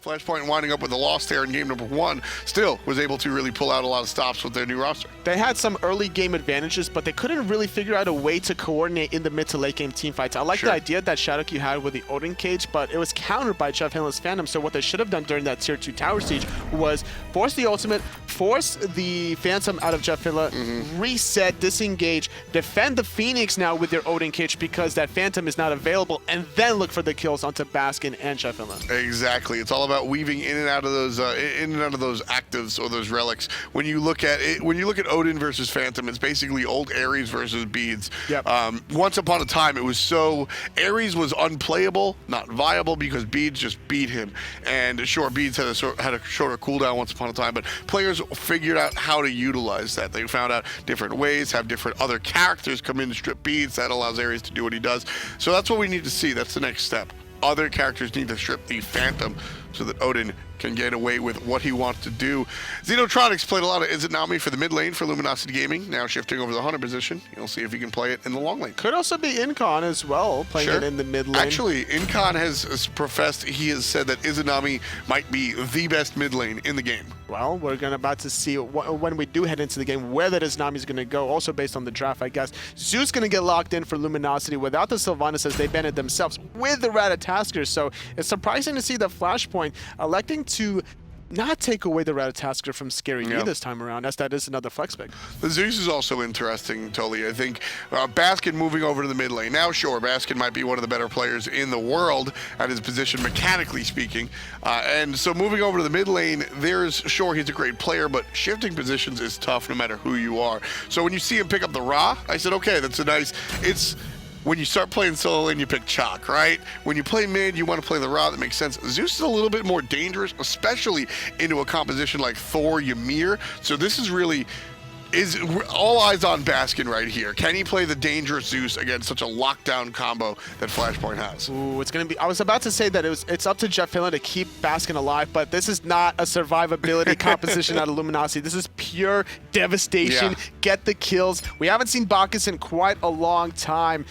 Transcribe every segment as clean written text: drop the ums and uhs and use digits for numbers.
Flashpoint winding up with a loss there in game number 1, still was able to really pull out a lot of stops with their new roster. They had some early game advantages, but they couldn't really figure out a way to coordinate in the mid to late game team fights. I like the idea that Shadowq had with the Odin Cage, but it was countered by JeffHindla's Phantom, so what they should have done during that tier 2 tower siege was force the ultimate, force the Phantom out of JeffHindla, reset, disengage, defend the Phoenix now with their Odin Cage because that Phantom is not available, and then look for the kills onto Baskin and JeffHindla. Exactly. It's all about weaving in and out of those actives or those relics. When you look at it, when you look at Odin versus Phantom, it's basically old Ares versus Beads. Yep. Once upon a time, it was so Ares was unplayable, not viable, because Beads just beat him. And sure, Beads had a shorter cooldown once upon a time, but players figured out how to utilize that. They found out different ways, have different other characters come in to strip Beads. That allows Ares to do what he does. So that's what we need to see. That's the next step. Other characters need to strip the Phantom so that Odin can get away with what he wants to do. XenoTronics played a lot of Izanami for the mid lane for Luminosity Gaming, now shifting over to the Hunter position. You'll see if he can play it in the long lane. Could also be Incon as well, playing it in the mid lane. Actually, Incon has professed, he has said that Izanami might be the best mid lane in the game. Well, we're about to see when we do head into the game where that Izanami is going to go, also based on the draft, I guess. Zeus going to get locked in for Luminosity without the Sylvanas as they banned themselves with the Ratatoskr, so it's surprising to see the Flashpoint electing to not take away the Ratatoskr from Scary Me this time around, as that is another flex pick. The Zeus is also interesting, Tully. I think Baskin moving over to the mid lane. Now, sure, Baskin might be one of the better players in the world at his position, mechanically speaking. And so moving over to the mid lane, sure, he's a great player, but shifting positions is tough no matter who you are. So when you see him pick up the Ra, I said, okay, that's a nice, when you start playing solo lane, you pick Chalk, right? When you play mid, you want to play the Ra, that makes sense. Zeus is a little bit more dangerous, especially into a composition like Thor, Ymir. So this is really, all eyes on Baskin right here. Can he play the dangerous Zeus against such a lockdown combo that Flashpoint has? Ooh, it's going to be, I was about to say that it's up to JeffHindla to keep Baskin alive, but this is not a survivability composition out of Luminosity. This is pure devastation. Yeah. Get the kills. We haven't seen Bacchus in quite a long time.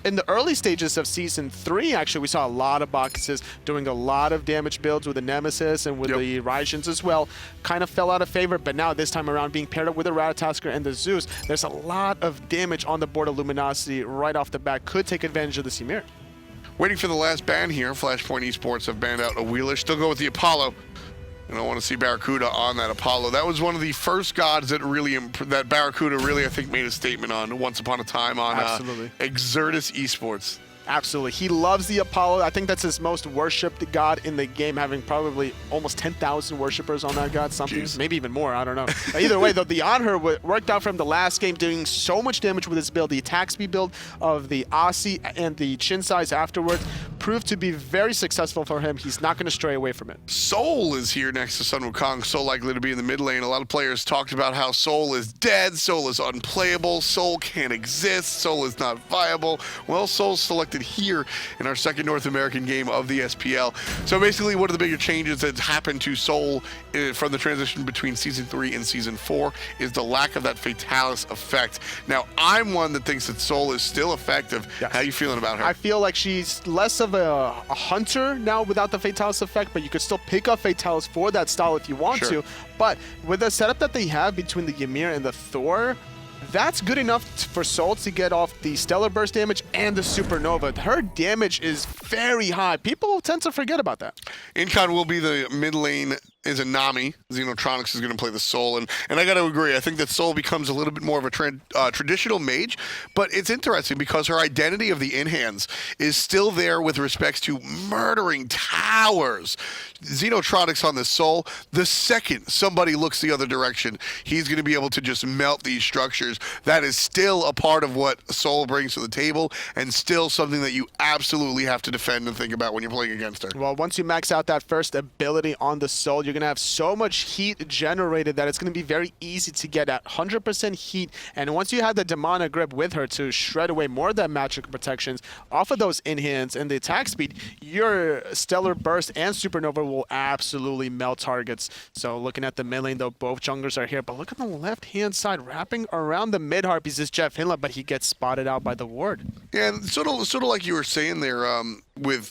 In the early stages of Season 3, actually, we saw a lot of Bacchuses doing a lot of damage builds with the Nemesis and with the Ryzhans as well. Kind of fell out of favor, but now this time around, being paired up with the Ratatoskr and the Zeus, there's a lot of damage on the board of Luminosity right off the bat. Could take advantage of the Ymir. Waiting for the last ban here. Flashpoint Esports have banned out a Wheeler. Still go with the Apollo. And I want to see BaRRaCCuDDa on that Apollo. That was one of the first gods that that BaRRaCCuDDa really, I think, made a statement on once upon a time on Exertus Esports. Absolutely. He loves the Apollo. I think that's his most worshipped god in the game, having probably almost 10,000 worshippers on that god, something. Jeez. Maybe even more, I don't know. Either way, though, the Anhur worked out from the last game, doing so much damage with his build. The attack speed build of the Asi and the chin size afterwards proved to be very successful for him. He's not going to stray away from it. Soul is here next to Sun Wukong, so likely to be in the mid lane. A lot of players talked about how Soul is dead, Soul is unplayable, Soul can't exist, Soul is not viable. Well, Soul's selected here in our second North American game of the SPL. So basically, one of the bigger changes that's happened to Soul from the transition between Season 3 and Season 4 is the lack of that Fatalis effect. Now, I'm one that thinks that Soul is still effective. Yes. How are you feeling about her? I feel like she's less of a hunter now without the Fatalis effect, but you could still pick up Fatalis for that style if you want to. But with the setup that they have between the Ymir and the Thor, that's good enough for Soul to get off the Stellar Burst damage and the Supernova. Her damage is very high. People tend to forget about that. Incon will be the mid lane Izanami. XenoTronics is going to play the Soul, and I got to agree. I think that Soul becomes a little bit more of a traditional mage, but it's interesting because her identity of the in-hands is still there with respects to murdering towers. XenoTronics on the Soul, the second somebody looks the other direction, he's going to be able to just melt these structures. That is still a part of what Soul brings to the table, and still something that you absolutely have to defend and think about when you're playing against her. Well, once you max out that first ability on the Soul, you're going to have so much heat generated that it's going to be very easy to get at 100% heat. And once you have the Demonic Grip with her to shred away more of that magic protections off of those in-hands and the attack speed, your Stellar Burst and Supernova will absolutely melt targets. So looking at the mid lane, though, both junglers are here. But look at the left-hand side, wrapping around the mid-harpies is JeffHindla, but he gets spotted out by the ward. Yeah, and sort of like you were saying there,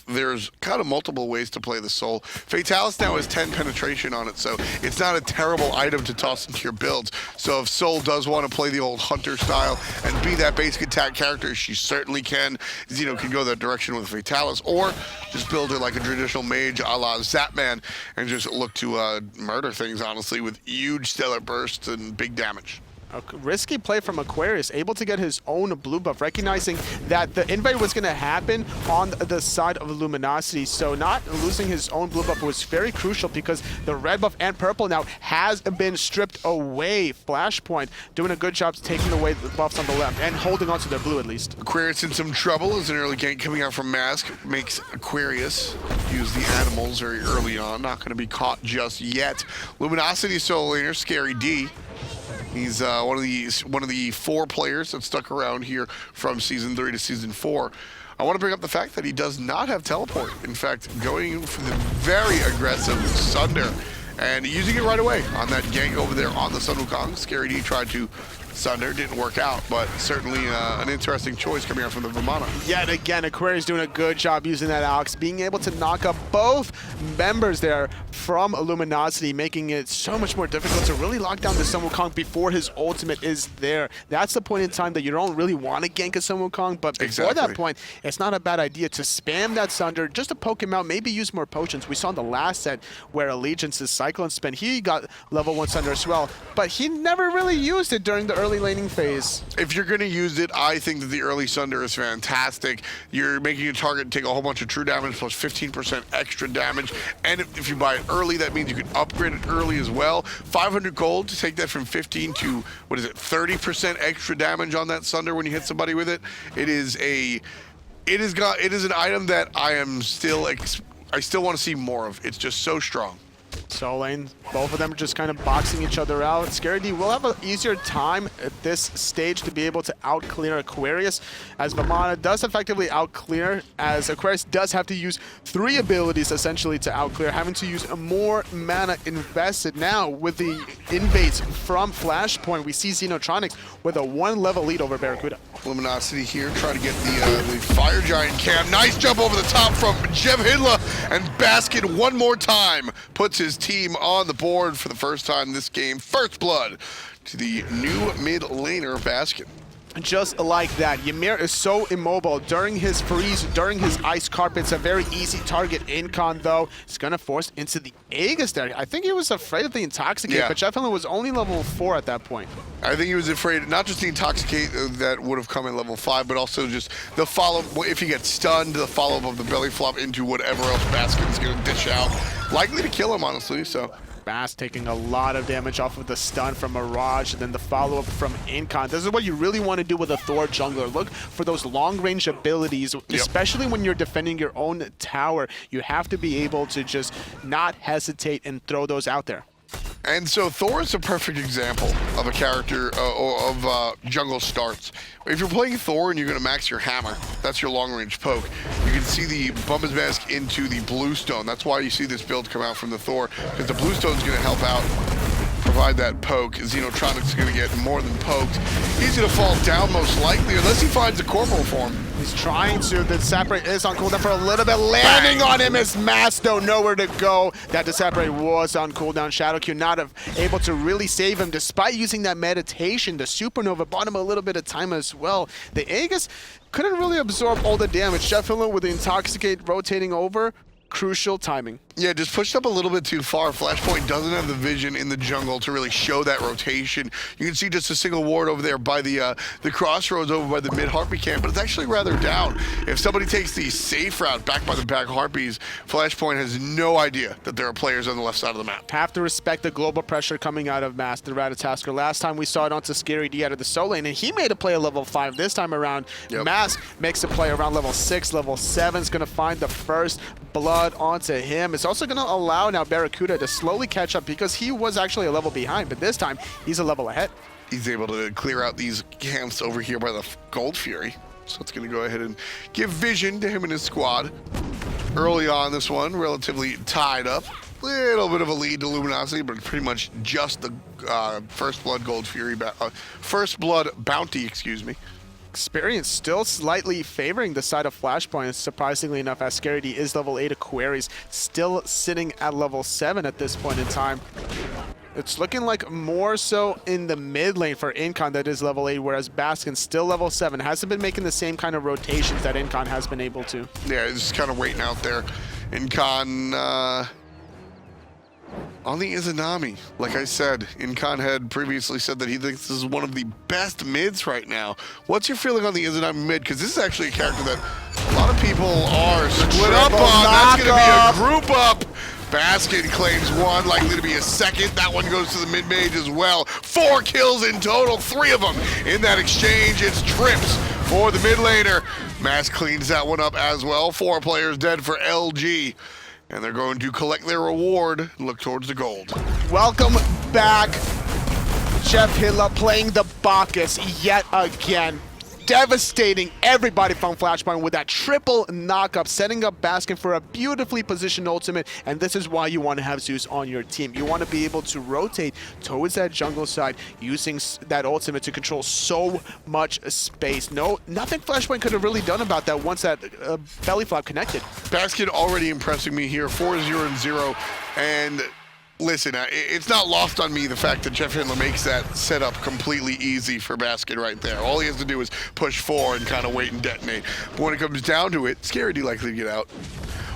there's kind of multiple ways to play the Soul. Fatalis now has 10 penetration on it, so it's not a terrible item to toss into your builds. So if Soul does want to play the old Hunter style and be that basic attack character, she certainly can. Xeno can go that direction with Fatalis, or just build her like a traditional mage a la Zapman and just look to murder things, honestly, with huge stellar bursts and big damage. A risky play from Aquarius, able to get his own blue buff, recognizing that the invade was going to happen on the side of Luminosity. So not losing his own blue buff was very crucial because the red buff and purple now has been stripped away. Flashpoint doing a good job taking away the buffs on the left and holding on to their blue at least. Aquarius in some trouble as an early gank coming out from Mask makes Aquarius use the animals very early on. Not going to be caught just yet. Luminosity solo laner, Scary D. He's one of the 4 players that stuck around here from Season 3 to Season 4. I want to bring up the fact that he does not have teleport. In fact, going for the very aggressive Sunder and using it right away on that gank over there on the Sun Wukong. Scary D tried to Sunder, didn't work out, but certainly an interesting choice coming out from the Vamana. Yet again, Aquarius doing a good job using that Alex, being able to knock up both members there from Luminosity, making it so much more difficult to really lock down the Sun Wukong before his ultimate is there. That's the point in time that you don't really want to gank a Sun Wukong, but before that point, it's not a bad idea to spam that Sunder, just to poke him out, maybe use more potions. We saw in the last set where Allegiance's Cyclone Spin, he got level 1 Sunder as well, but he never really used it during the early laning phase. If you're going to use it, I think that the early Sunder is fantastic. You're making a target take a whole bunch of true damage plus 15% extra damage, and if you buy it early, that means you can upgrade it early as well. 500 gold to take that from 15 to, what is it, 30% extra damage on that Sunder when you hit somebody with it. It is an item that I still want to see more of. It's just so strong. Soul lane, both of them are just kind of boxing each other out. Scary D will have an easier time at this stage to be able to out-clear Aquarius, as Vamana does effectively out-clear, as Aquarius does have to use 3 abilities essentially to out-clear, having to use more mana invested. Now, with the invades from Flashpoint, we see XenoTronics with a 1-level lead over BaRRaCCuDDa. Luminosity here, trying to get the Fire Giant cam. Nice jump over the top from JeffHindla, and Baskin one more time puts his team on the board for the first time this game. First blood to the new mid laner, Baskin. Just like that, Ymir is so immobile during his freeze, during his ice carpet. It's a very easy target. Incon, though, is going to force into the Aegis there. I think he was afraid of the Intoxicate, but JeffHindla was only level 4 at that point. I think he was afraid, not just the Intoxicate that would have come in level 5, but also just the follow-up. If he gets stunned, the follow-up of the belly flop into whatever else Baskin's going to dish out. Likely to kill him, honestly, so... Bass taking a lot of damage off of the stun from Mirage, and then the follow-up from Incon. This is what you really want to do with a Thor jungler. Look for those long-range abilities, especially when you're defending your own tower. You have to be able to just not hesitate and throw those out there. And so Thor is a perfect example of a character of jungle starts. If you're playing Thor and you're going to max your hammer, that's your long-range poke. You can see the Bumble's Mask into the Bluestone. That's why you see this build come out from the Thor, because the Bluestone's going to help out, provide that poke. XenoTronics is going to get more than poked. He's going to fall down most likely, unless he finds a corporal form. He's trying to. The Separate is on cooldown for a little bit. Landing on him as Masto, nowhere to go. That Separate was on cooldown. Shadowq not able to really save him despite using that meditation. The Supernova bought him a little bit of time as well. The Aegis couldn't really absorb all the damage. JeffHindla with the Intoxicate rotating over. Crucial timing. Yeah, just pushed up a little bit too far. Flashpoint doesn't have the vision in the jungle to really show that rotation. You can see just a single ward over there by the crossroads over by the mid-Harpy camp, but it's actually rather down. If somebody takes the safe route back by the back Harpies, Flashpoint has no idea that there are players on the left side of the map. Have to respect the global pressure coming out of Master Ratatoskr. Last time we saw it onto Scary D out of the solo lane, and he made a play at level 5. This time around, Mask makes a play around level 6. Level 7 is going to find the first blood onto him. It's also going to allow now BaRRaCCuDDa to slowly catch up because he was actually a level behind, but this time he's a level ahead. He's able to clear out these camps over here by the Gold Fury. So it's going to go ahead and give vision to him and his squad. Early on this one, relatively tied up. Little bit of a lead to Luminosity, but pretty much just the First Blood Gold Fury, First Blood Bounty, excuse me. experience still slightly favoring the side of Flashpoint, surprisingly enough, as ScaryD is level 8, Aquarius still sitting at level 7 at this point in time. It's looking like more so in the mid lane for Incon that is level 8, whereas Baskin still level 7. Hasn't been making the same kind of rotations that Incon has been able to. Yeah, just kind of waiting out there. Incon on the Izanami. Like I said, Incon had previously said that he thinks this is one of the best mids right now. What's your feeling on the Izanami mid? Because this is actually a character that a lot of people are split up on. That's going to be a group up. Baskin claims one, likely to be a second. That one goes to the mid-mage as well. 4 kills in total, 3 of them in that exchange. It's trips for the mid laner. Mask cleans that one up as well. 4 players dead for LG. And they're going to collect their reward and look towards the gold. Welcome back. JeffHindla playing the Bacchus yet again. Devastating everybody from Flashpoint with that triple knock-up, setting up Baskin for a beautifully positioned ultimate, and this is why you want to have Zeus on your team. You want to be able to rotate towards that jungle side using that ultimate to control so much space. Nothing Flashpoint could have really done about that once that belly flop connected. Baskin already impressing me here, 4-0-0, and listen, it's not lost on me the fact that JeffHindla makes that setup completely easy for Baskin right there. All he has to do is push 4 and kind of wait and detonate. But when it comes down to it, ScaryD likely to get out.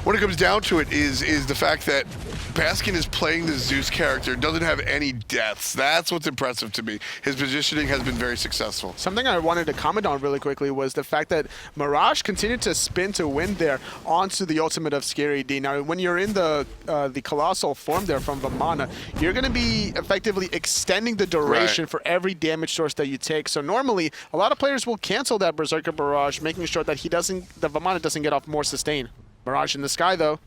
When it comes down to it is the fact that Baskin is playing the Zeus character, doesn't have any deaths. That's what's impressive to me. His positioning has been very successful. Something I wanted to comment on really quickly was the fact that Mirage continued to spin to win there onto the ultimate of ScaryD. Now, when you're in the colossal form there from Vamana, you're going to be effectively extending the duration for every damage source that you take. So normally, a lot of players will cancel that BaRRaCCuDDa Barrage, making sure that the Vamana doesn't get off more sustain. Mirage in the sky, though.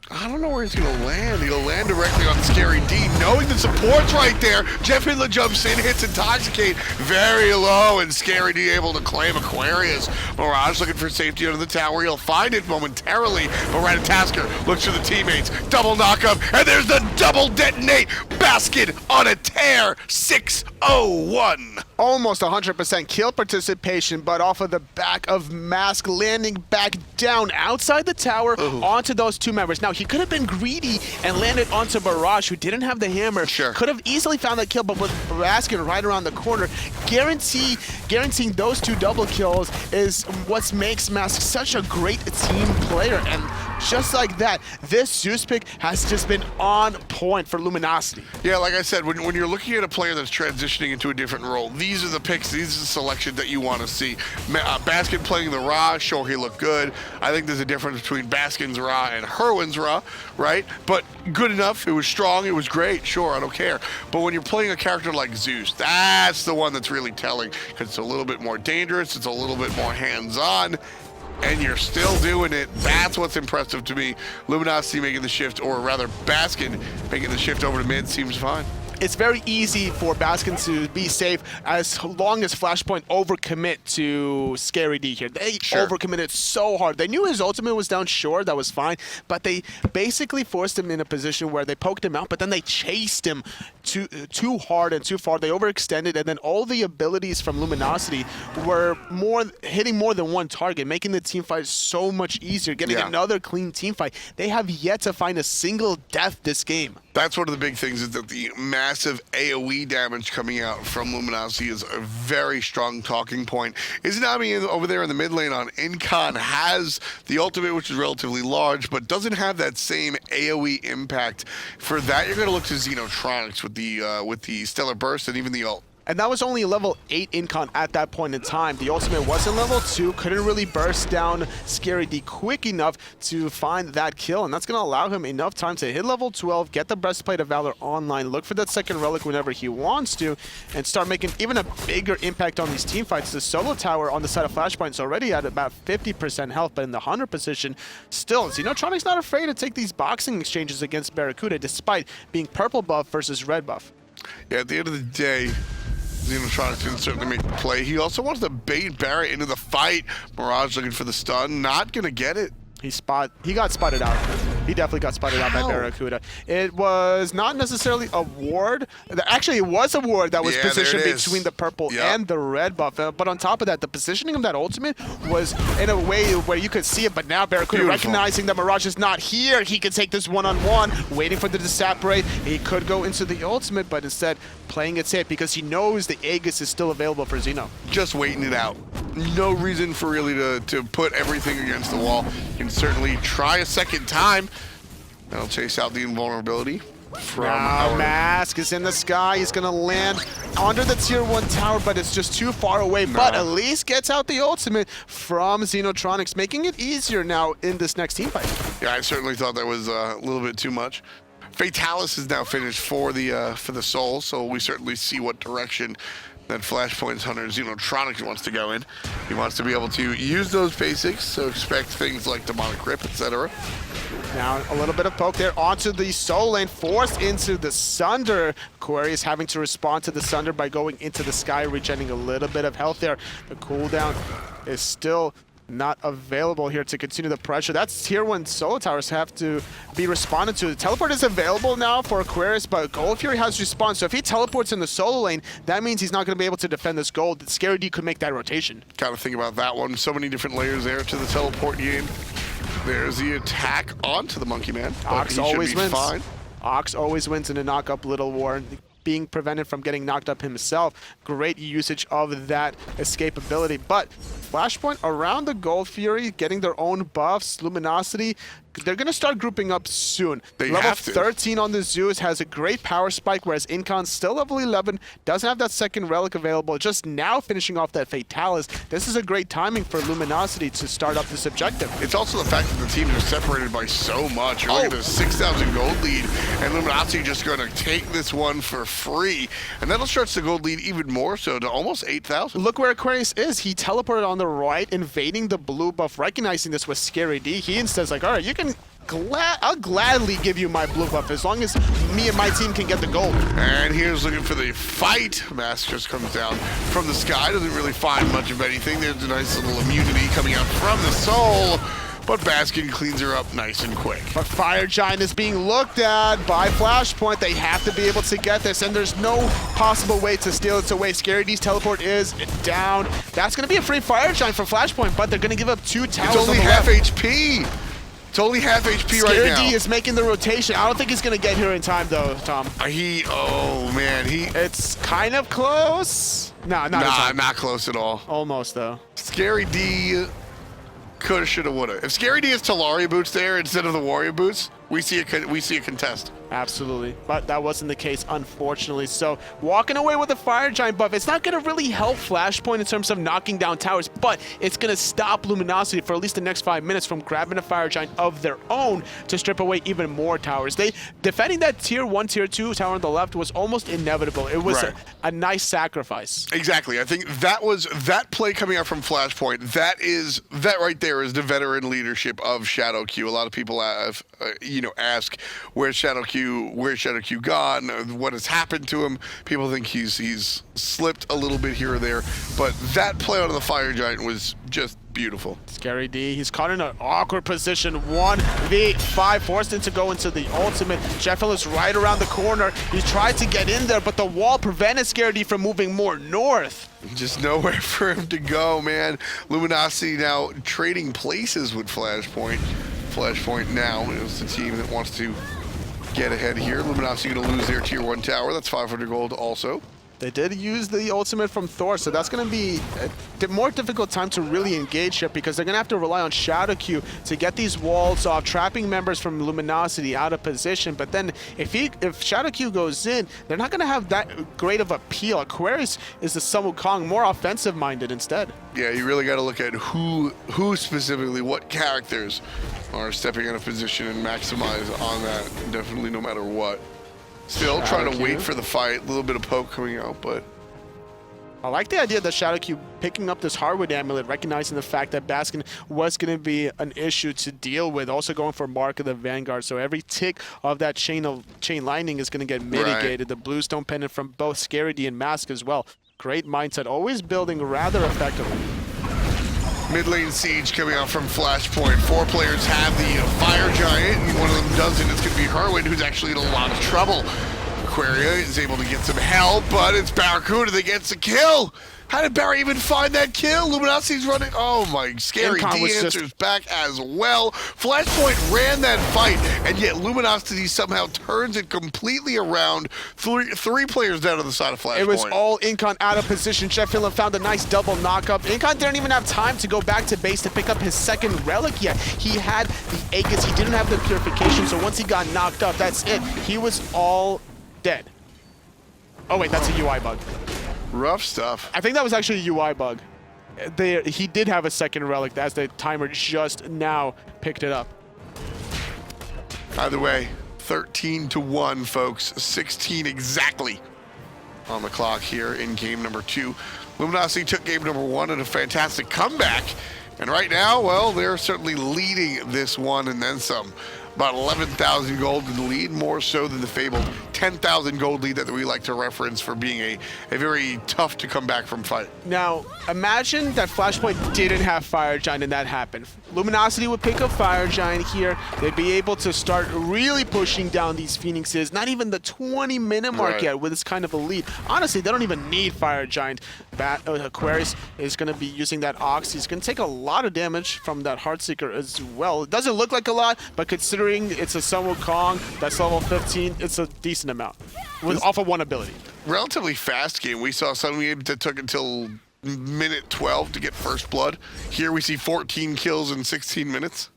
I don't know where he's going to land. He'll land directly on ScaryD, knowing the support's right there. JeffHindla jumps in, hits Intoxicate very low, and ScaryD able to claim Aquarius. Mirage looking for safety under the tower. He'll find it momentarily, but Ratatoskr looks for the teammates. Double knock-up, and there's the double detonate. Baskin on a tear, 6-0-1. Almost 100% kill participation, but off of the back of Mask, landing back down outside the tower onto those 2 members. Now, he could have been greedy and landed onto Mirage, who didn't have the hammer. Sure. Could have easily found that kill, but with Baskin right around the corner, guaranteeing those 2 double kills is what makes Mask such a great team player. And just like that, this Zeus pick has just been on point for Luminosity. Yeah, like I said, when you're looking at a player that's transitioning into a different role, these are the picks, these are the selection that you want to see. Baskin playing the Ra, sure, he looked good. I think there's a difference between Baskin's Ra and Herwin's Ra, right? But good enough, it was strong, it was great, sure, I don't care. But when you're playing a character like Zeus, that's the one that's really telling, because it's a little bit more dangerous, it's a little bit more hands-on, and you're still doing it. That's what's impressive to me. Luminosity making the shift, or rather Baskin making the shift over to mid seems fine. It's very easy for Baskin to be safe as long as Flashpoint overcommit to ScaryD here. They overcommitted so hard. They knew his ultimate was down, sure, that was fine, but they basically forced him in a position where they poked him out, but then they chased him too hard and too far. They overextended, and then all the abilities from Luminosity were hitting more than one target, making the team fight so much easier, getting another clean team fight. They have yet to find a single death this game. That's one of the big things, is that the massive AoE damage coming out from Luminosity is a very strong talking point. Izanami over there in the mid lane on Incon has the ultimate, which is relatively large, but doesn't have that same AoE impact. For that, you're going to look to XenoTronics with the Stellar Burst and even the ult. And that was only level 8 Incon at that point in time. The ultimate wasn't level 2, couldn't really burst down ScaryD quick enough to find that kill, and that's going to allow him enough time to hit level 12, get the Breastplate of Valor online, look for that second relic whenever he wants to, and start making even a bigger impact on these team fights. The solo tower on the side of Flashpoint is already at about 50% health, but in the 100 position, still, XenoTronics not afraid to take these boxing exchanges against BaRRaCCuDDa, despite being purple buff versus red buff. Yeah, at the end of the day, XenoTronics can certainly make the play. He also wants to bait Barrett into the fight. Mirage looking for the stun, not gonna get it. He got spotted out. He definitely got spotted out by BaRRaCCuDDa. It was not necessarily a ward. Actually, it was a ward that was positioned between the purple and the red buff. But on top of that, the positioning of that ultimate was in a way where you could see it. But now BaRRaCCuDDa recognizing that Mirage is not here, he could take this one-on-one, waiting for the separate. He could go into the ultimate, but instead playing it safe because he knows the Aegis is still available for Xeno. Just waiting it out. No reason for really to put everything against the wall. You can certainly try a second time. That'll chase out the invulnerability from our... Mask is in the sky. He's going to land under the tier 1 tower, but it's just too far away. But at least gets out the ultimate from XenoTronics, making it easier now in this next team fight. Yeah, I certainly thought that was a little bit too much. Fatalis is now finished for the Soul, so we certainly see what direction that Flashpoint's hunter XenoTronics wants to go in. He wants to be able to use those basics, so expect things like Demonic Grip, etc. Now a little bit of poke there onto the Soul Lane, forced into the Sunder. Aquarius having to respond to the Sunder by going into the sky, regenerating a little bit of health there. The cooldown is still not available here to continue the pressure. That's tier 1 solo towers have to be responded to. The teleport is available now for Aquarius, but Gold Fury has respawned. So if he teleports in the solo lane, that means he's not going to be able to defend this gold. XenoTronics could make that rotation. Kind of think about that one. So many different layers there to the teleport game. There's the attack onto the Monkey Man. Ox always wins. Fine. Ox always wins in a knock-up Little War. Being prevented from getting knocked up himself. Great usage of that escapability. But Flashpoint around the Gold Fury, getting their own buffs. Luminosity, they're going to start grouping up soon. Level 13 on the Zeus has a great power spike, whereas Incon's still level 11, doesn't have that second relic available, just now finishing off that Fatalis. This is a great timing for Luminosity to start up this objective. It's also the fact that the teams are separated by so much. You're looking at a 6,000 gold lead, and Luminosity just going to take this one for free, and that'll stretch the gold lead even more so to almost 8,000. Look where Aquarius is. He teleported on the right, invading the blue buff, recognizing this was ScaryD. He instead's like, all right, you can I'll gladly give you my blue buff as long as me and my team can get the gold. And here's looking for the fight. Mask just comes down from the sky, doesn't really find much of anything. There's a nice little immunity coming out from the Soul, but Baskin cleans her up nice and quick. But Fire Giant is being looked at by Flashpoint. They have to be able to get this, and there's no possible way to steal it away. ScaryD's teleport is down. That's going to be a free Fire Giant for Flashpoint, but they're going to give up 2 towers. It's only half HP. It's only half HP right now. ScaryD is making the rotation. I don't think he's going to get here in time, though, Tom. Oh, man. It's kind of close. Not close at all. Almost, though. ScaryD coulda, shoulda, woulda. If ScaryD has Talaria boots there instead of the Warrior boots, we see a contest. Absolutely, but that wasn't the case, unfortunately. So walking away with a Fire Giant buff, it's not going to really help Flashpoint in terms of knocking down towers, but it's going to stop Luminosity for at least the next 5 minutes from grabbing a Fire Giant of their own to strip away even more towers. Defending that tier 1, tier 2 tower on the left was almost inevitable. It was a nice sacrifice. Exactly. I think that play coming out from Flashpoint. That right there is the veteran leadership of Shadowq. A lot of people have, ask where's Shadowq gone, what has happened to him. People think he's slipped a little bit here or there, but that play out of the Fire Giant was just beautiful. ScaryD, he's caught in an awkward position. 1v5, forced him to go into the ultimate. JeffHindla is right around the corner. He tried to get in there, but the wall prevented ScaryD from moving more north. Just nowhere for him to go, man. Luminosity now trading places with Flashpoint. Flashpoint now is the team that wants to get ahead here. Luminosity going to lose their tier 1 tower. That's 500 gold also. They did use the ultimate from Thor, so that's going to be a more difficult time to really engage here because they're going to have to rely on Shadowq to get these walls off, trapping members from Luminosity out of position. But then if Shadowq goes in, they're not going to have that great of appeal. Aquarius is the Wukong, more offensive-minded instead. Yeah, you really got to look at who specifically, what characters are stepping out of position and maximize on that, definitely no matter what. Still trying to wait for the fight. A little bit of poke coming out, but... I like the idea that Shadowq picking up this hardwood amulet, recognizing the fact that Baskin was going to be an issue to deal with, also going for Mark of the Vanguard. So every tick of that chain lightning is going to get mitigated. Right. The Bluestone pendant from both ScaryD and Mask as well. Great mindset, always building rather effectively. Mid lane siege coming out from Flashpoint. 4 players have the Fire Giant, and one of them doesn't. It's going to be Herwin, who's actually in a lot of trouble. Aquarius is able to get some help, but it's BaRRaCCuDDa that gets the kill. How did Barry even find that kill? Luminosity's running. Oh my, Scary Incon D answers back as well. Flashpoint ran that fight, and yet Luminosity somehow turns it completely around. Three players down on the side of Flashpoint. It was all Incon out of position. JeffHindla found a nice double knock-up. Incon didn't even have time to go back to base to pick up his second relic yet. He had the Aegis, he didn't have the purification, so once he got knocked up, that's it. He was all dead. Oh wait, that's a UI bug. Rough stuff. I think that was actually a UI bug. He did have a second relic as the timer just now picked it up. Either way, 13-1, folks. 16 exactly on the clock here in game number 2. Luminosity took game number 1 in a fantastic comeback. And right now, well, they're certainly leading this one and then some. About 11,000 gold in the lead, more so than the fabled 10,000 gold lead that we like to reference for being a very tough to come back from fight. Now, imagine that Flashpoint didn't have Fire Giant and that happened. Luminosity would pick up Fire Giant here. They'd be able to start really pushing down these Phoenixes. Not even the 20-minute mark yet with this kind of a lead. Honestly, they don't even need Fire Giant. Aquarius is going to be using that Ox. He's going to take a lot of damage from that Heartseeker as well. It doesn't look like a lot, but considering it's a Sun Wukong that's level 15, it's a decent amount off of one ability. Relatively fast game. We saw something that took until minute 12 to get first blood. Here we see 14 kills in 16 minutes.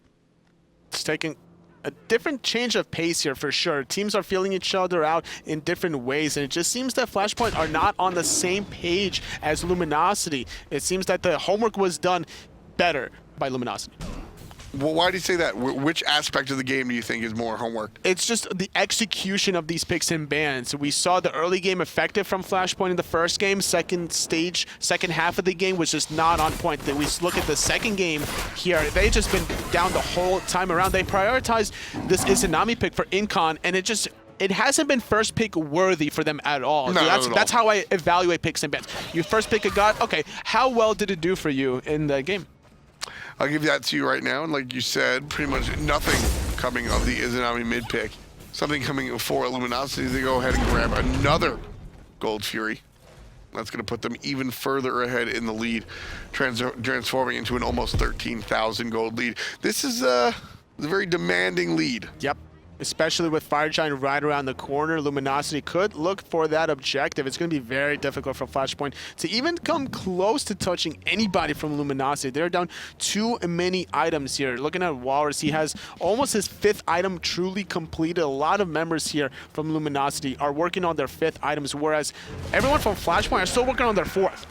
It's taking a different change of pace here for sure. Teams are feeling each other out in different ways, and it just seems that Flashpoint are not on the same page as Luminosity. It seems that the homework was done better by Luminosity. Well, why do you say that? Which aspect of the game do you think is more homework? It's just the execution of these picks and bans. We saw the early game effective from Flashpoint in the first game. Second half of the game was just not on point. Then we look at the second game here. They've just been down the whole time around. They prioritized this Izanami pick for Incon, and it hasn't been first pick worthy for them at all. No, that's how I evaluate picks and bans. You first pick a god, okay, how well did it do for you in the game? I'll give that to you right now, and like you said, pretty much nothing coming of the Izanami mid pick. Something coming for Luminosity. They go ahead and grab another Gold Fury. That's going to put them even further ahead in the lead, transforming into an almost 13,000 gold lead. This is a very demanding lead. Yep. Especially with Fire Giant right around the corner, Luminosity could look for that objective. It's going to be very difficult for Flashpoint to even come close to touching anybody from Luminosity. They're down too many items here. Looking at Walrus, he has almost his 5th item truly completed. A lot of members here from Luminosity are working on their 5th items, whereas everyone from Flashpoint are still working on their 4th.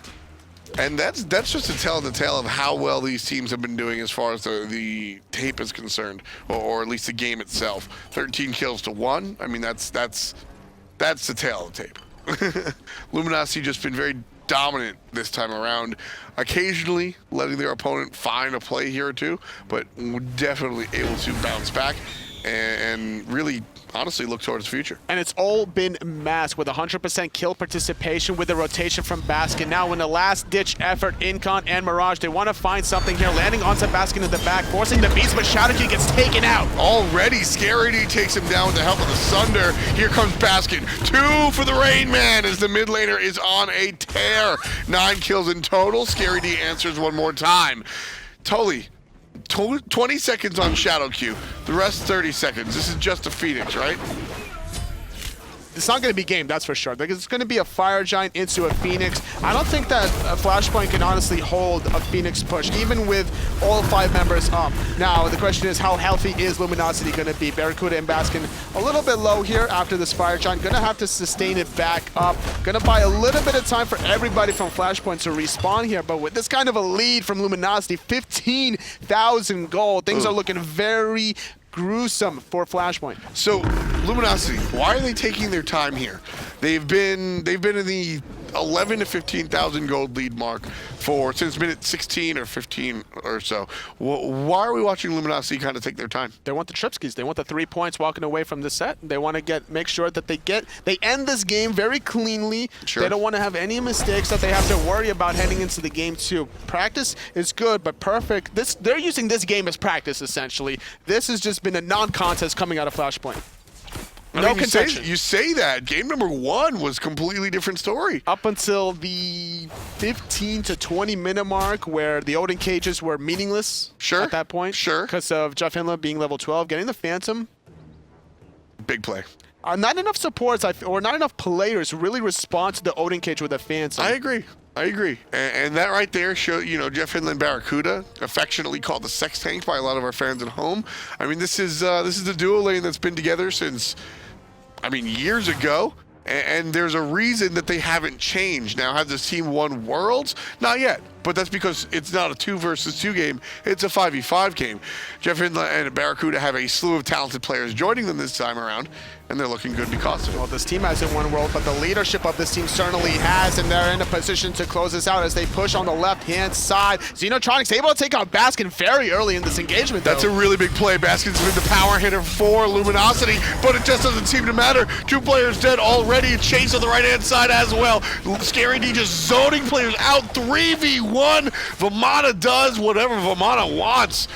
And that's just to tell the tale of how well these teams have been doing as far as the tape is concerned, or at least the game itself. 13 kills to 1. I mean, that's the tale of the tape. Luminosity just been very dominant this time around, occasionally letting their opponent find a play here or two, but definitely able to bounce back and really honestly look towards the future. And it's all been masked with 100% kill participation with the rotation from Baskin. Now in the last-ditch effort, Incon and Mirage, they want to find something here, landing onto Baskin in the back, forcing the beast, but Shadowq gets taken out. Already, Scary D takes him down with the help of the Sunder. Here comes Baskin. 2 for the Rain Man as the mid laner is on a tear. 9 kills in total. Scary D answers one more time. Tully, 20 seconds on Shadowq, the rest 30 seconds. This is just a Phoenix, right? It's not going to be game, that's for sure. It's going to be a Fire Giant into a Phoenix. I don't think that Flashpoint can honestly hold a Phoenix push, even with all 5 members up. Now, the question is, how healthy is Luminosity going to be? BaRRaCCuDDa and Baskin a little bit low here after this Fire Giant. Going to have to sustain it back up. Going to buy a little bit of time for everybody from Flashpoint to respawn here. But with this kind of a lead from Luminosity, 15,000 gold, things are looking very gruesome for Flashpoint. So, Luminosity, why are they taking their time here? They've been in the 11 to 15,000 gold lead mark since minute 16 or 15 or so. Why are we watching Luminosity kind of take their time? They want the Tripskis. They want the 3 points walking away from the set. They want to make sure that they end this game very cleanly. Sure. They don't want to have any mistakes that they have to worry about heading into the game too. Practice is good, but perfect. They're using this game as practice essentially. This has just been a non-contest coming out of Flashpoint. No contention. You say that. Game number 1 was completely different story. Up until the 15 to 20 minute mark where the Odin cages were meaningless at that point. Sure. Because of JeffHindla being level 12, getting the Phantom. Big play. Not enough supports or not enough players really respond to the Odin cage with a Phantom. I agree. And that right there shows, JeffHindla and BaRRaCCuDDa, affectionately called the sex tank by a lot of our fans at home. I mean, this is the duo lane that's been together since, years ago. And there's a reason that they haven't changed. Now, has this team won Worlds? Not yet. But that's because it's not a 2 versus 2 game. It's a 5v5 game. JeffHindla and BaRRaCCuDDa have a slew of talented players joining them this time around, and they're looking good because of it. Well, this team hasn't won World, but the leadership of this team certainly has, and they're in a position to close this out as they push on the left-hand side. XenoTronics able to take out Baskin very early in this engagement, though. That's a really big play. Baskin's been the power hitter for Luminosity, but it just doesn't seem to matter. 2 players dead already. Chase on the right-hand side as well. ScaryD just zoning players out 3v1. Vamana does whatever Vamana wants.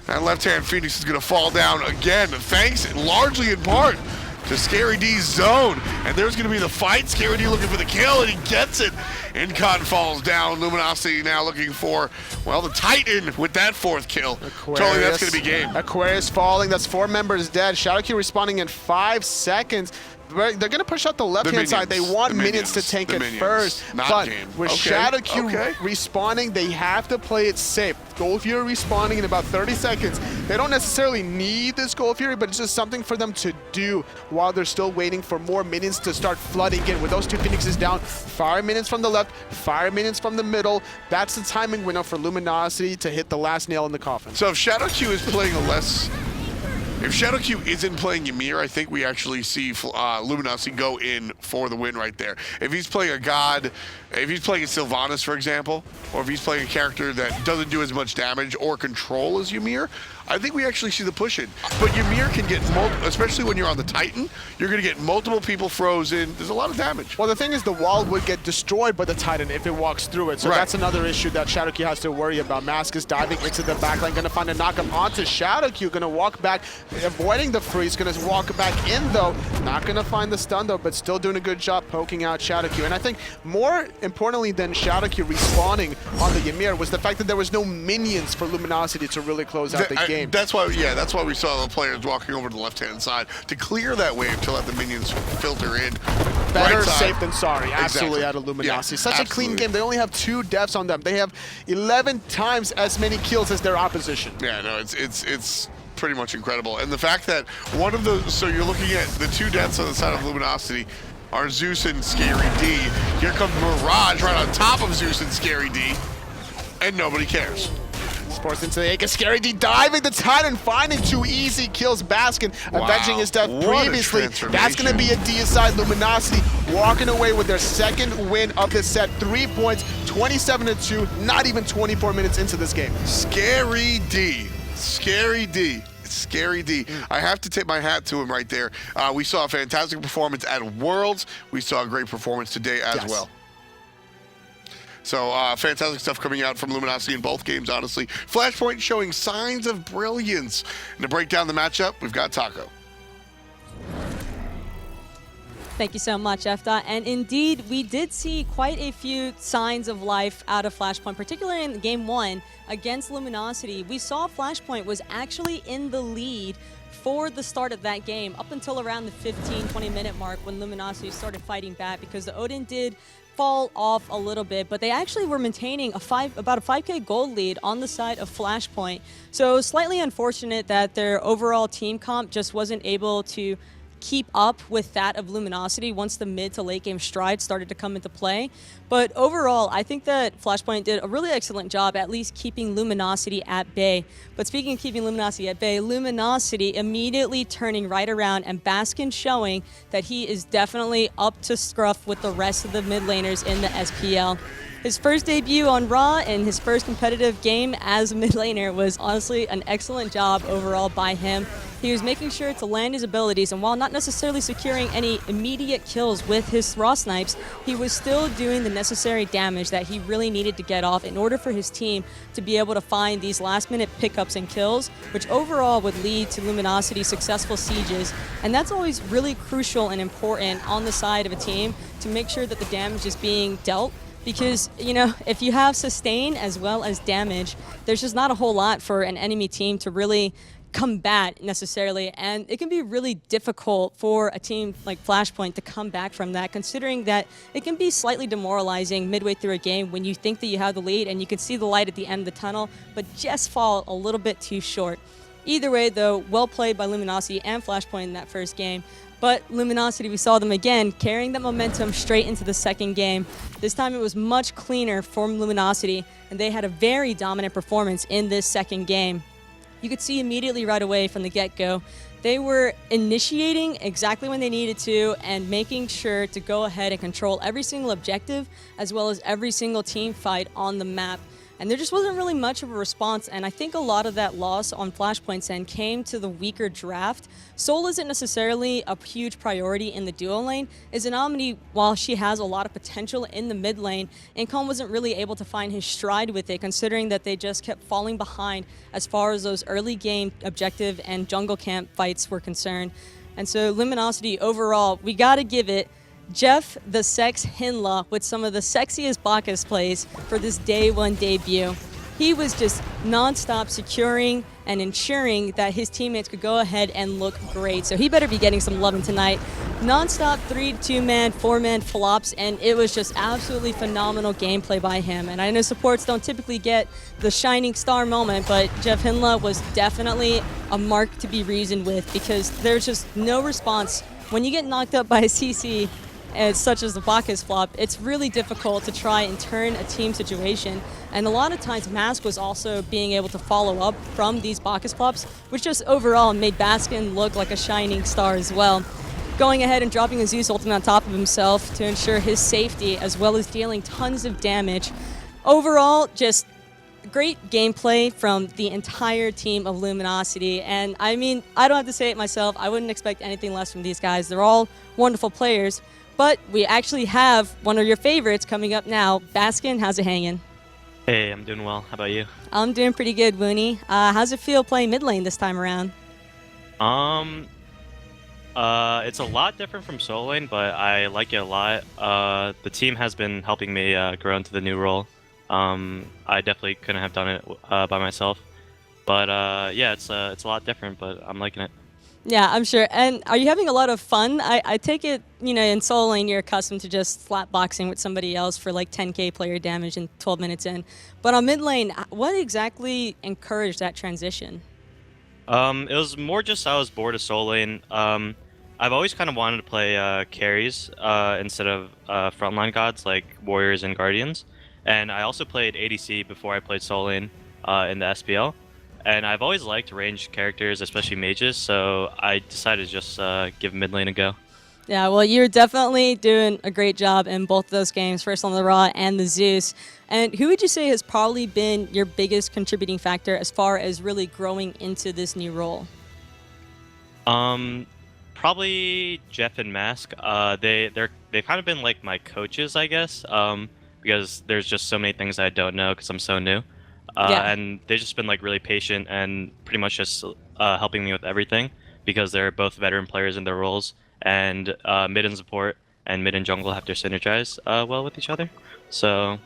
That left-hand Phoenix is going to fall down again, thanks largely in part to ScaryD's zone. And there's going to be the fight. ScaryD looking for the kill, and he gets it. Incon falls down. Luminosity now looking for, the Titan with that 4th kill. Aquarius, totally, that's going to be game. Aquarius falling. That's 4 members dead. Shadowq responding in 5 seconds. They're going to push out the left-hand side. They want minions to tank it first. But with Shadowq respawning, they have to play it safe. Gold Fury respawning in about 30 seconds. They don't necessarily need this Gold Fury, but it's just something for them to do while they're still waiting for more minions to start flooding in. With those 2 Phoenixes down, fire minions from the left, fire minions from the middle. That's the timing window for Luminosity to hit the last nail in the coffin. So if Shadowq is playing If Shadowq isn't playing Ymir, I think we actually see Luminosity go in for the win right there. If he's playing a god, if he's playing a Sylvanas, for example, or if he's playing a character that doesn't do as much damage or control as Ymir, I think we actually see the push in. But Ymir can get, especially when you're on the Titan, you're going to get multiple people frozen. There's a lot of damage. Well, the thing is, the wall would get destroyed by the Titan if it walks through it. So that's another issue that Shadowq has to worry about. Mask is diving into the backline, going to find a knockup onto Shadowq, going to walk back, avoiding the freeze, going to walk back in, though. Not going to find the stun, though, but still doing a good job poking out Shadowq. And I think more importantly than Shadowq respawning on the Ymir was the fact that there was no minions for Luminosity to really close out the game. That's why we saw the players walking over to the left-hand side to clear that wave to let the minions filter in. Better safe than sorry, absolutely, out of Luminosity. Such a clean game. They only have 2 deaths on them. They have 11 times as many kills as their opposition. Yeah, no, it's pretty much incredible. And the fact that one of those, so you're looking at the 2 deaths on the side of Luminosity are Zeus and ScaryD. Here comes Mirage right on top of Zeus and ScaryD, and nobody cares. Forced into the Acre. ScaryD diving the Titan, finding 2 easy kills. Baskin avenging his death previously. That's going to be a deicide. Luminosity walking away with their 2nd win of this set. 3 points, 27-2, not even 24 minutes into this game. ScaryD. I have to tip my hat to him right there. We saw a fantastic performance at Worlds. We saw a great performance today as well. So fantastic stuff coming out from Luminosity in both games, honestly. Flashpoint showing signs of brilliance. And to break down the matchup, we've got Taco. Thank you so much, JeffHindla. And indeed, we did see quite a few signs of life out of Flashpoint, particularly in Game 1 against Luminosity. We saw Flashpoint was actually in the lead for the start of that game up until around the 15-20 minute mark when Luminosity started fighting back, because the Odin did fall off a little bit, but they actually were maintaining about a 5k gold lead on the side of Flashpoint. So slightly unfortunate that their overall team comp just wasn't able to keep up with that of Luminosity once the mid to late game stride started to come into play. But overall, I think that Flashpoint did a really excellent job at least keeping Luminosity at bay. But speaking of keeping Luminosity at bay, Luminosity immediately turning right around and Baskin showing that he is definitely up to scruff with the rest of the mid laners in the SPL. His first debut on Raw and his first competitive game as a mid laner was honestly an excellent job overall by him. He was making sure to land his abilities, and while not necessarily securing any immediate kills with his raw snipes, he was still doing the necessary damage that he really needed to get off in order for his team to be able to find these last-minute pickups and kills, which overall would lead to Luminosity's successful sieges. And that's always really crucial and important on the side of a team to make sure that the damage is being dealt. Because, you know, if you have sustain as well as damage, there's just not a whole lot for an enemy team to really combat necessarily, and it can be really difficult for a team like Flashpoint to come back from that, considering that it can be slightly demoralizing midway through a game when you think that you have the lead and you can see the light at the end of the tunnel, but just fall a little bit too short. Either way, though, well played by Luminosity and Flashpoint in that first game. But Luminosity, we saw them again carrying that momentum straight into the second game. This time it was much cleaner from Luminosity, and they had a very dominant performance in this second game. You could see immediately right away from the get-go, they were initiating exactly when they needed to and making sure to go ahead and control every single objective as well as every single team fight on the map. And there just wasn't really much of a response, and I think a lot of that loss on Flashpoint's end came to the weaker draft. Soul isn't necessarily a huge priority in the duo lane. Izanami, while she has a lot of potential in the mid lane, Incon wasn't really able to find his stride with it, considering that they just kept falling behind as far as those early game objective and jungle camp fights were concerned. And so Luminosity overall, we gotta give it Jeff the JeffHindla with some of the sexiest Bacchus plays for this day one debut. He was just non-stop securing and ensuring that his teammates could go ahead and look great. So he better be getting some loving tonight. Non-stop 3-2-man, 4-man flops, and it was just absolutely phenomenal gameplay by him. And I know supports don't typically get the shining star moment, but JeffHindla was definitely a mark to be reasoned with, because there's just no response. When you get knocked up by a CC, such as the Bacchus flop, it's really difficult to try and turn a team situation. And a lot of times Mask was also being able to follow up from these Bacchus flops, which just overall made Baskin look like a shining star as well. Going ahead and dropping a Zeus ultimate on top of himself to ensure his safety, as well as dealing tons of damage. Overall, just great gameplay from the entire team of Luminosity. And I mean, I don't have to say it myself, I wouldn't expect anything less from these guys. They're all wonderful players. But we actually have one of your favorites coming up now. Baskin, how's it hanging? Hey, I'm doing well. How about you? I'm doing pretty good, Woony. How's it feel playing mid lane this time around? It's a lot different from solo lane, but I like it a lot. The team has been helping me grow into the new role. I definitely couldn't have done it by myself. But yeah, it's a lot different, but I'm liking it. Yeah, I'm sure. And are you having a lot of fun? I take it, you know, in solo lane you're accustomed to just flat boxing with somebody else for like 10k player damage in 12 minutes in. But on mid lane, what exactly encouraged that transition? It was more just I was bored of solo lane. I've always kind of wanted to play carries instead of frontline gods like warriors and guardians. And I also played ADC before I played solo lane in the SPL. And I've always liked ranged characters, especially mages, so I decided to just give mid lane a go. Yeah, well, you're definitely doing a great job in both of those games, first on the Raw and the Zeus. And who would you say has probably been your biggest contributing factor as far as really growing into this new role? Probably Jeff and Mask. They've kind of been like my coaches, I guess, because there's just so many things I don't know because I'm so new. Yeah. And they've just been like really patient and pretty much just helping me with everything because they're both veteran players in their roles, and mid and support and mid and jungle have to synergize well with each other. So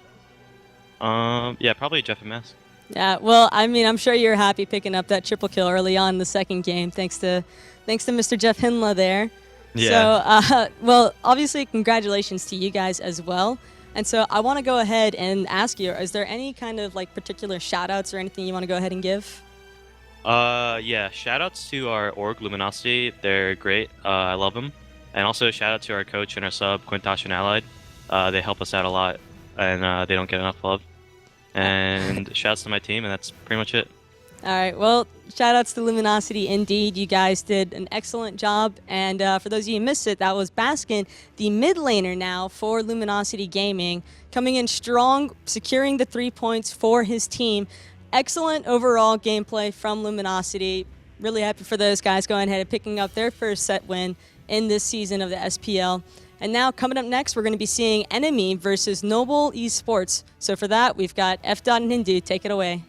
yeah, probably Jeff and Mask. Yeah, well, I mean, I'm sure you're happy picking up that triple kill early on in the second game, thanks to Mr. JeffHindla there. Yeah. So, well, obviously, congratulations to you guys as well. And so I want to go ahead and ask you, is there any kind of like particular shout outs or anything you want to go ahead and give? Yeah, shoutouts to our org, Luminosity. They're great. I love them. And also shout out to our coach and our sub, Quintosh and Allied. They help us out a lot, and they don't get enough love. And shouts to my team, and that's pretty much it. All right, well, shout outs to Luminosity indeed. You guys did an excellent job. And for those of you who missed it, that was Baskin, the mid laner now for Luminosity Gaming, coming in strong, securing the 3 points for his team. Excellent overall gameplay from Luminosity. Really happy for those guys going ahead and picking up their first set win in this season of the SPL. And now coming up next, we're going to be seeing Enemy versus Noble Esports. So for that, we've got F. and Hindu. Take it away.